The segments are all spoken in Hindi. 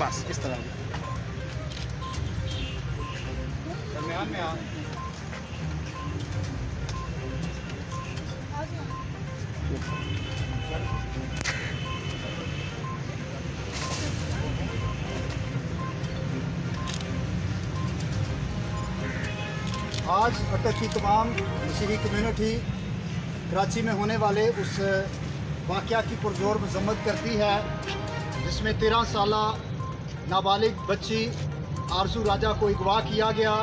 बस इस तरह दरमियान में आ। आज अटक की तमाम मसीही कम्युनिटी कराची में होने वाले उस वाक़या की पुरजोर मजम्मत करती है जिसमें 13 साल नाबालिग बच्ची आरजू राजा को अगवा किया गया,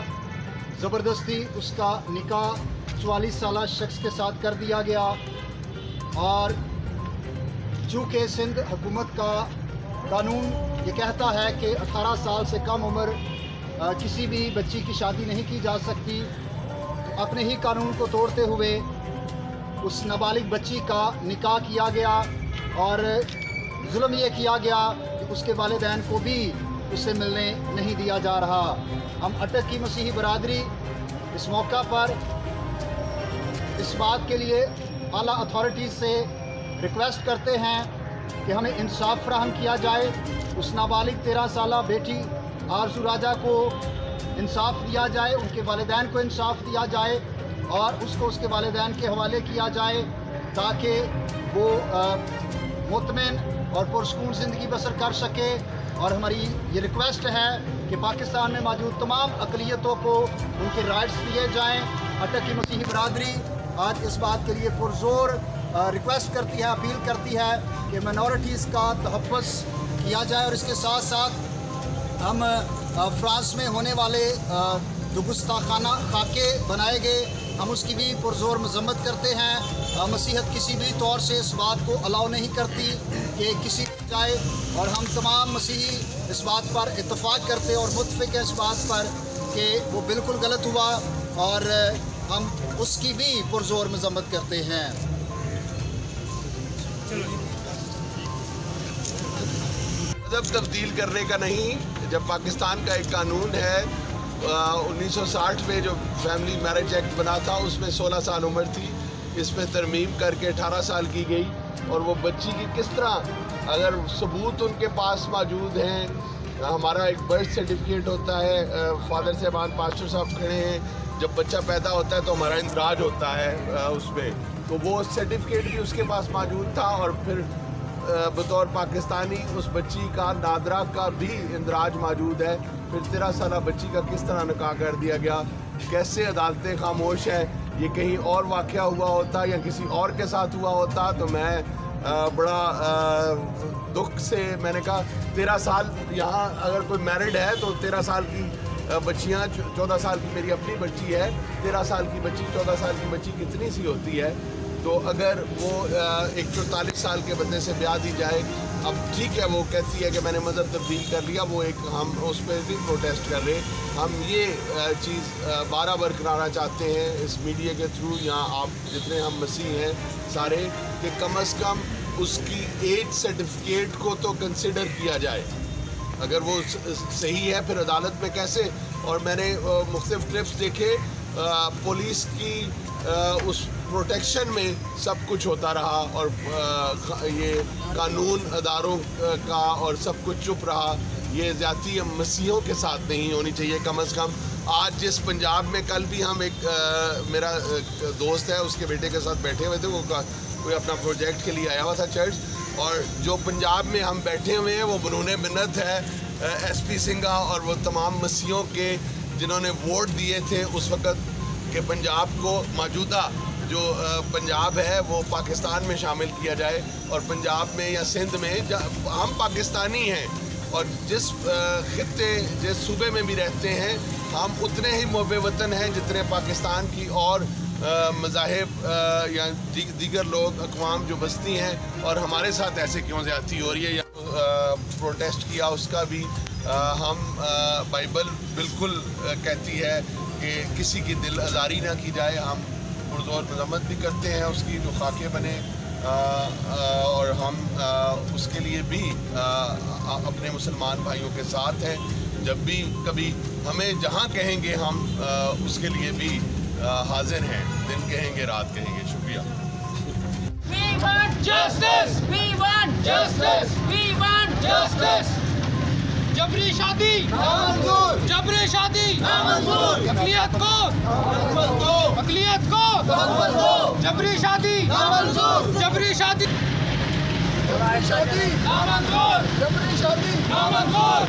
ज़बरदस्ती उसका निकाह 44 साल शख्स के साथ कर दिया गया। और चूँकि सिंध हुकूमत का कानून ये कहता है कि 18 साल से कम उम्र किसी भी बच्ची की शादी नहीं की जा सकती, तो अपने ही कानून को तोड़ते हुए उस नाबालिग बच्ची का निकाह किया गया और जुल्म ये किया गया कि उसके वालिदैन को भी उससे मिलने नहीं दिया जा रहा। हम अटक की मसीही बरादरी इस मौका पर इस बात के लिए आला अथॉरिटीज़ से रिक्वेस्ट करते हैं कि हमें इंसाफ फराहम किया जाए। उस नाबालिग 13 साल बेटी आरजू राजा को इंसाफ दिया जाए, उनके वालिदैन को इंसाफ दिया जाए और उसको उसके वालिदैन के हवाले किया जाए ताकि वो मुतमईन और पुरसकून ज़िंदगी बसर कर सके। और हमारी ये रिक्वेस्ट है कि पाकिस्तान में मौजूद तमाम अक़लियतों को उनके राइट्स दिए जाएँ। अटक की मसीही बरादरी आज इस बात के लिए पुरजोर रिक्वेस्ट करती है, अपील करती है कि माइनॉरिटीज़ का तहफ़्फ़ुज़ किया जाए। और इसके साथ साथ हम फ्रांस में होने वाले जो गुस्ताखाना खाके बनाए गए, हम उसकी भी पुरजोर मजम्मत करते हैं। मसीहत किसी भी तौर से इस बात को अलाउ नहीं करती कि किसी जाए, और हम तमाम मसीही इस बात पर इत्तफाक करते और मुत्तफ़िक़ हैं इस बात पर कि वो बिल्कुल गलत हुआ और हम उसकी भी पुरजोर मजम्मत करते हैं। मज़हब तब्दील करने का नहीं, जब पाकिस्तान का एक कानून है 1960 में जो फैमिली मैरिज एक्ट बना था उसमें 16 साल उम्र थी, इसमें तरमीम करके 18 साल की गई। और वो बच्ची की किस तरह अगर सबूत उनके पास मौजूद हैं, हमारा एक बर्थ सर्टिफिकेट होता है, फादर साहबान पास्टर साहब खड़े हैं, जब बच्चा पैदा होता है तो हमारा इंदराज होता है उसमें, तो वो सर्टिफिकेट भी उसके पास मौजूद था। और फिर बतौर पाकिस्तानी उस बच्ची का नादरा का भी इंदराज मौजूद है। फिर 13 साल बच्ची का किस तरह निकाह कर दिया गया, कैसे अदालतें खामोश हैं। ये कहीं और वाक़या हुआ होता या किसी और के साथ हुआ होता तो मैं बड़ा दुख से मैंने कहा 13 साल यहाँ अगर कोई मैरिड है तो 13 साल की बच्चियाँ, 14 साल की मेरी अपनी बच्ची है, 13 साल की बच्ची 14 साल की बच्ची कितनी सी होती है। तो अगर वो एक 44 साल के बंदे से ब्याह दी जाए, अब ठीक है वो कहती है कि मैंने मज़हब तब्दील कर लिया, वो एक हम उस पर भी प्रोटेस्ट कर रहे। हम ये चीज़ बारह बरकराना चाहते हैं इस मीडिया के थ्रू, यहाँ आप जितने हम मसीह हैं सारे, कि कम से कम उसकी एज सर्टिफिकेट को तो कंसिडर किया जाए। अगर वो सही है फिर अदालत में कैसे। और मैंने मुख्तलिफ ट्रिप्स देखे, पुलिस की उस प्रोटेक्शन में सब कुछ होता रहा और ये कानून अदारों का और सब कुछ चुप रहा। ये ज़्यादती मसीहों के साथ नहीं होनी चाहिए। कम से कम आज जिस पंजाब में, कल भी हम एक मेरा दोस्त है उसके बेटे के साथ बैठे हुए थे, वो कोई अपना प्रोजेक्ट के लिए आया हुआ था चर्च, और जो पंजाब में हम बैठे हुए हैं वो बनूने मिन्नत है SP सिंघा और वो तमाम मसीहों के जिन्होंने वोट दिए थे उस वक़्त कि पंजाब को मौजूदा जो पंजाब है वो पाकिस्तान में शामिल किया जाए। और पंजाब में या सिंध में हम पाकिस्तानी हैं और जिस खित्ते जिस सूबे में भी रहते हैं हम उतने ही मुहब्बे वतन हैं जितने पाकिस्तान की और मज़ाहिब या दीगर लोग अक़वाम जो बसती हैं। और हमारे साथ ऐसे क्यों ज़्यादती हो रही है या प्रोटेस्ट किया उसका भी हम बाइबल बिल्कुल कहती है कि किसी की दिल आज़ारी ना की जाए। हम पुरज़ोर मज़म्मत भी करते हैं उसकी जो खाके बने, और हम उसके लिए भी अपने मुसलमान भाइयों के साथ हैं। जब भी कभी हमें जहाँ कहेंगे हम उसके लिए भी हाजिर हैं, दिन कहेंगे रात कहेंगे। शुक्रिया। We want justice! We want justice! We want justice! जबरी शादी नामंजूर, जबरी शादी नामंजूर, अक़लियत को अक़लियत को जबरी शादी नामंजूर, जबरी शादी शादी नामंजूर जबरी शादी नामंजूर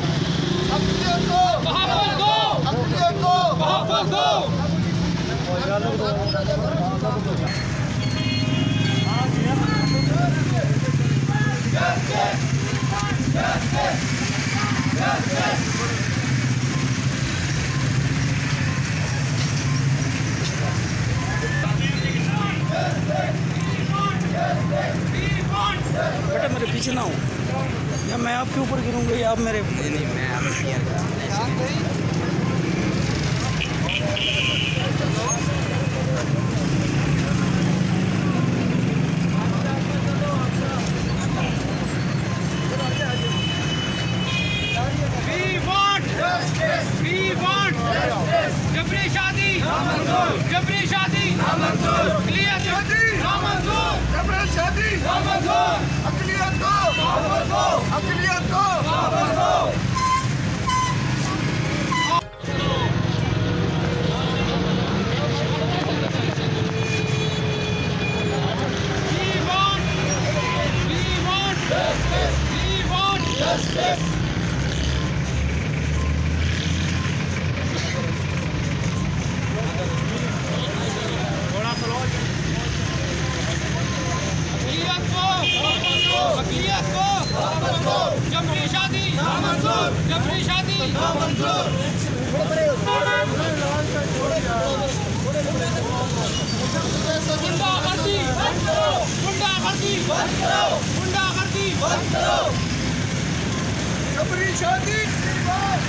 अक़लियत को तहफ़्फ़ुज़ दो अक़लियत को तहफ़्फ़ुज़ दो। बेटा मेरे पीछे ना हो, या मैं आपके ऊपर गिरूंगा या आप मेरे। नहीं मैं जबरी शादी जबरी शादी अक़लियत नामंजूर जबरी शादी नामंजूर अक़लियत को अक़लियत को अक़लियत को जबरी शादी जबरी शादी गुंडागर्दी गुंडागर्दी गुंडागर्दी जबरी शादी अक़लियत को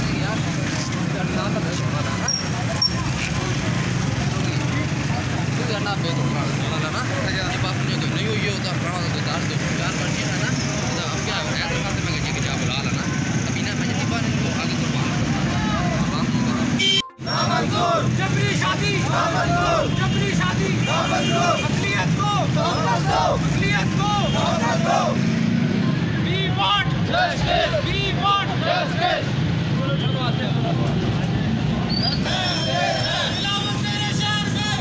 जबरी शादी जबरी शादी अक़लियत को अक़लियत को We want justice. We want justice. Bilawal तेरे शहर में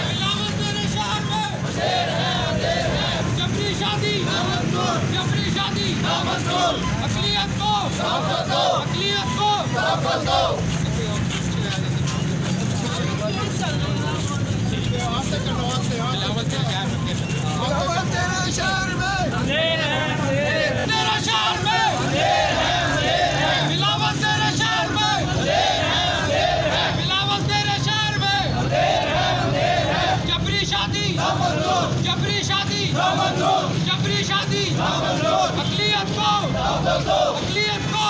बिलावल तेरे शहर में जबरी शादी जबरी शादी अक़लियत को अक़लियत को बिलावल तेरे शहर में तेरे शहर में बिलावल तेरे शहर में बिलावल तेरे शहर में जबरी शादी जबरी शादी जबरी शादी अक़लियत को अक़लियत को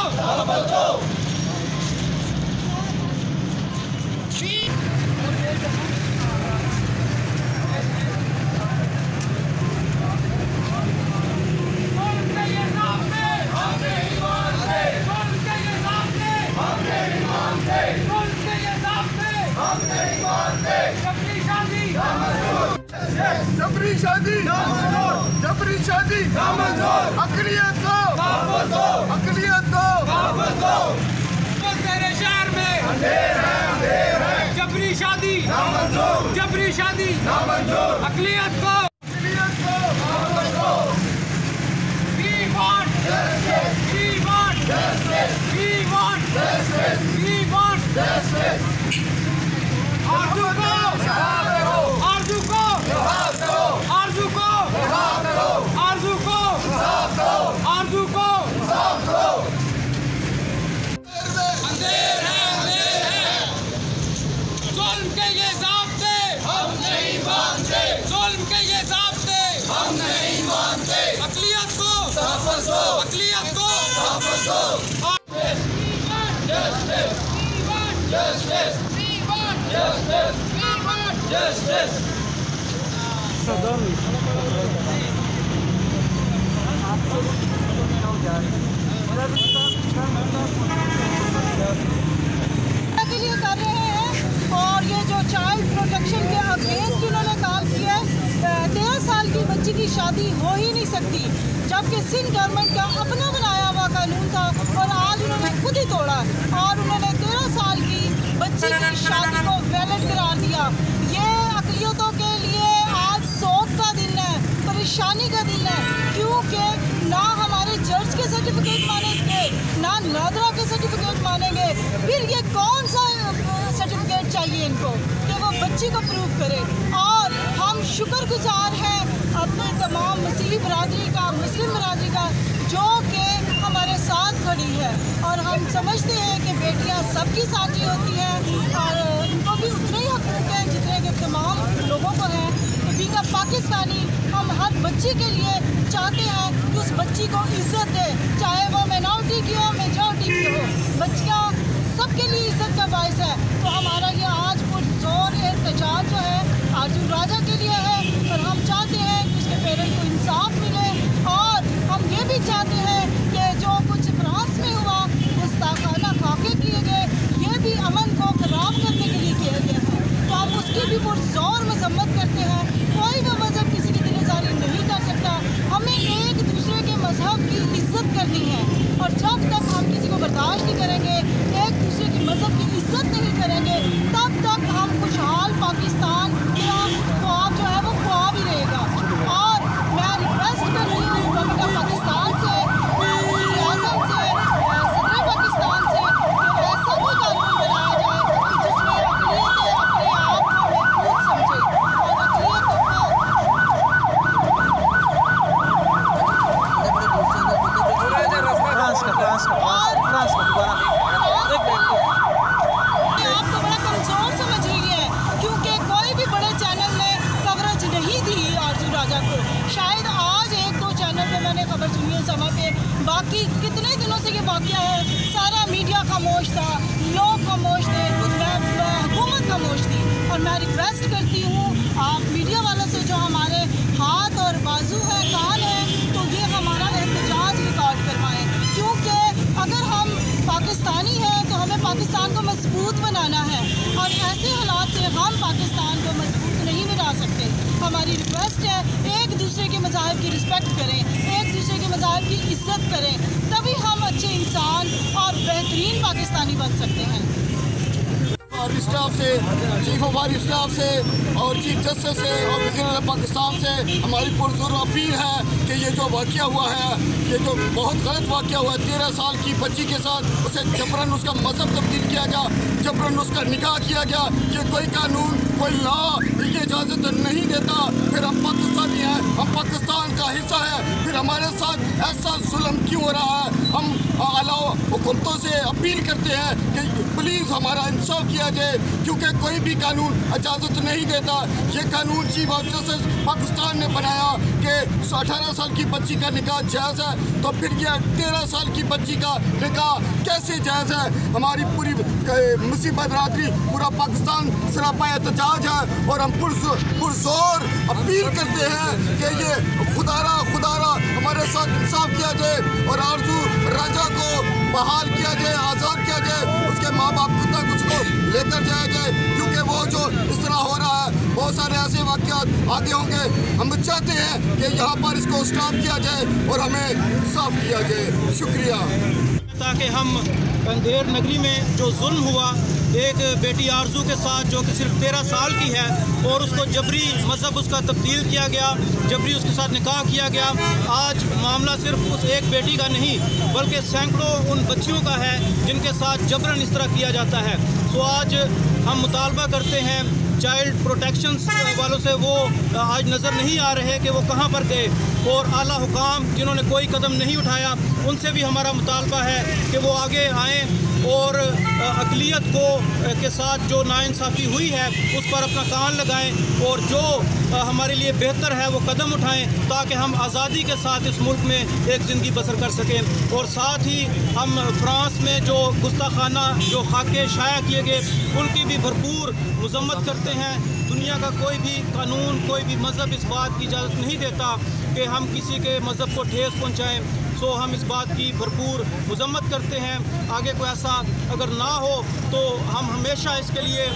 जबरी शादी जबरी शादी अक़लियत को अक़लियत को तेरे शहर में जबरी शादी जबरी शादी अक़लियत को We want justice. We want justice. We want justice. We want justice. आरज़ू को आरज़ू को आरज़ू को आरज़ू को आरज़ू को अंधेर है ज़ुल्म के ये ज़ाब्ते हम नहीं मानते ज़ुल्म के ये ज़ाब्ते हम नहीं मानते अक़लियत को तहफ़्फ़ुज़ दो अक़लियत को तहफ़्फ़ुज़ दो Justice. Justice. Justice. Justice. के लिए कर रहे हैं शादी हो ही नहीं सकती, जबकि सिंध गवर्नमेंट का अपना बनाया हुआ कानून था और आज उन्होंने खुद ही तोड़ा और उन्होंने 13 साल की बच्ची की शादी को वैलिड करार दिया। ये अक़लियतों के लिए आज शोक का दिन है, परेशानी का दिन है, क्योंकि ना हमारे चर्च के सर्टिफिकेट मानेंगे, ना नादरा के सर्टिफिकेट मानेंगे, फिर ये कौन सा सर्टिफिकेट चाहिए इनको कि वो बच्ची को प्रूव करे। और हम शुक्रगुजार हैं अपने तमाम मसीही बरादरी का, मुस्लिम बरादरी का, जो कि हमारे साथ खड़ी है और हम समझते हैं कि बेटियां सबकी साथी होती हैं और उनको भी उतने ही हकूक़ हैं जितने के तमाम लोगों को हैं। बीइंग अ पाकिस्तानी हम हर बच्ची के लिए चाहते हैं कि उस बच्ची को इज़्ज़त दे, चाहे वो माइनॉरिटी की हो, मेजॉरिटी की हो, बच्चियाँ सबके लिए इज़्ज़त का बायस है। तो हमारा ये आज पुरजोर एहतजाज जो है आरजू राजा के लिए है और हम चाहते हैं कि उसके पेरेंट्स को इंसाफ मिले और हम ये भी चाहते हैं कि जो कुछ फ्रांस में हुआ, गुस्ताखाना खाके किए गए, ये भी अमन को ख़राब करने के लिए किया गया है, तो हम उसकी भी पुरजोर मजम्मत करते हैं। कोई भी मज़हब किसी की दिलजारी नहीं कर सकता, हमें एक दूसरे के मज़हब की इज़्ज़त करनी है और जब तक हम किसी को बर्दाश्त नहीं करेंगे, एक दूसरे के मज़हब की इज़्ज़त नहीं करेंगे, तब तक हम खुशहाल पाकिस्तान का ख्वाब जो है वो ख्वाब ही रहेगा। और मैं रिक्वेस्ट करती हूँ गवर्नमेंट ऑफ पाकिस्तान से, वज़ीर-ए-आज़म से, सदर पाकिस्तान से कि ऐसा कोई कानून बनाया जाए कि जिसमें अक़लियतें अपने आप को महफूज समझे और अक़लियतों आप तो बड़ा कमज़ोर समझ रही है, क्योंकि कोई भी बड़े चैनल ने कवरेज नहीं दी आरजू राजा को। शायद आज 1-2 चैनल पे मैंने खबर सुनी है समय पे, बाकी कितने दिनों से ये वाक़या है, सारा मीडिया खामोश था, लोग खामोश थे, हुकूमत खामोश थी। और मैं रिक्वेस्ट करती हूँ आप मीडिया वालों से, जो हमारे हाथ और बाजू है, कान है, तो ये हमारा एहतजाज रिकॉर्ड करवाएं, क्योंकि अगर हम पाकिस्तानी हैं तो हमें पाकिस्तान को मजबूत बनाना है और ऐसे हालात से हम पाकिस्तान को मजबूत नहीं बना सकते। हमारी रिक्वेस्ट है एक दूसरे के मज़ाहिब की रिस्पेक्ट करें, एक दूसरे के मज़ाहिब की इज़्ज़त करें, तभी हम अच्छे इंसान और बेहतरीन पाकिस्तानी बन सकते हैं। आर्मी स्टाफ से, चीफ ऑफ आर्मी स्टाफ से और चीफ जस्टिस से और वज़ीर पाकिस्तान से हमारी पुरज़ोर अपील है कि ये जो वाक़या हुआ है, ये जो बहुत गलत वाक़या हुआ है, 13 साल की बच्ची के साथ उसे जबरन उसका मज़हब तब्दील किया गया, जबरन उसका निकाह किया गया, ये कोई कानून, कोई लॉ ये इजाज़त नहीं देता। फिर हम पाकिस्तानी हैं, हम पाकिस्तान का हिस्सा है, फिर हमारे साथ ऐसा जुल्म क्यों हो रहा है? हम आला हुकूमतों से अपील करते हैं कि प्लीज़ हमारा इंसाफ किया जाए, क्योंकि कोई भी कानून इजाज़त नहीं देता। ये कानून चीफ ऑफ जस्टिस पाकिस्तान ने बनाया कि 18 साल की बच्ची का निकाह जायज़ है, तो फिर ये 13 साल की बच्ची का निकाह कैसे जायज़ है? हमारी पूरी मुस्लिम बरादरी, पूरा पाकिस्तान सरापा एहतजाज है और हम पुरजोर अपील करते हैं कि ये खुदारा हमारे साथ इंसाफ किया जाए और आरजू राजा को बहाल किया जाए, आज़ाद किया जाए, उसके माँ बाप तक उसको लेकर जाया जाए, क्योंकि वो जो इस तरह हो रहा है, बहुत सारे ऐसे वाक़यात आगे होंगे। हम चाहते हैं कि यहाँ पर इसको स्टॉप किया जाए और हमें साफ किया जाए। शुक्रिया। ताकि हम अंधेर नगरी में जो जुल्म हुआ एक बेटी आरजू के साथ, जो कि सिर्फ 13 साल की है और उसको जबरी मज़हब उसका तब्दील किया गया, जबरी उसके साथ निकाह किया गया। आज मामला सिर्फ उस एक बेटी का नहीं बल्कि सैकड़ों उन बच्चियों का है जिनके साथ जबरन इस तरह किया जाता है। तो आज हम मुतालबा करते हैं चाइल्ड प्रोटेक्शन वालों से, वो आज नज़र नहीं आ रहे कि वो कहाँ पर गए, और आला हुकाम जिन्होंने कोई कदम नहीं उठाया उनसे भी हमारा मुतालबा है कि वो आगे आएँ और अक़लियत को के साथ जो नाइंसाफ़ी हुई है उस पर अपना कान लगाएं और जो हमारे लिए बेहतर है वो कदम उठाएं, ताकि हम आज़ादी के साथ इस मुल्क में एक ज़िंदगी बसर कर सकें। और साथ ही हम फ्रांस में जो गुस्ताखाना जो खाके शाया किए गए उनकी भी भरपूर मज़म्मत करते हैं। दुनिया का कोई भी कानून, कोई भी मज़हब इस बात की इजाज़त नहीं देता कि हम किसी के मज़हब को ठेस पहुँचाएँ। सो हम इस बात की भरपूर मजम्मत करते हैं। आगे कोई ऐसा अगर ना हो तो हम हमेशा इसके लिए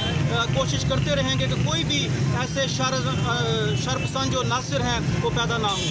कोशिश करते रहेंगे कि कोई भी ऐसे शरपसंद जो नासिर हैं वो पैदा ना हो।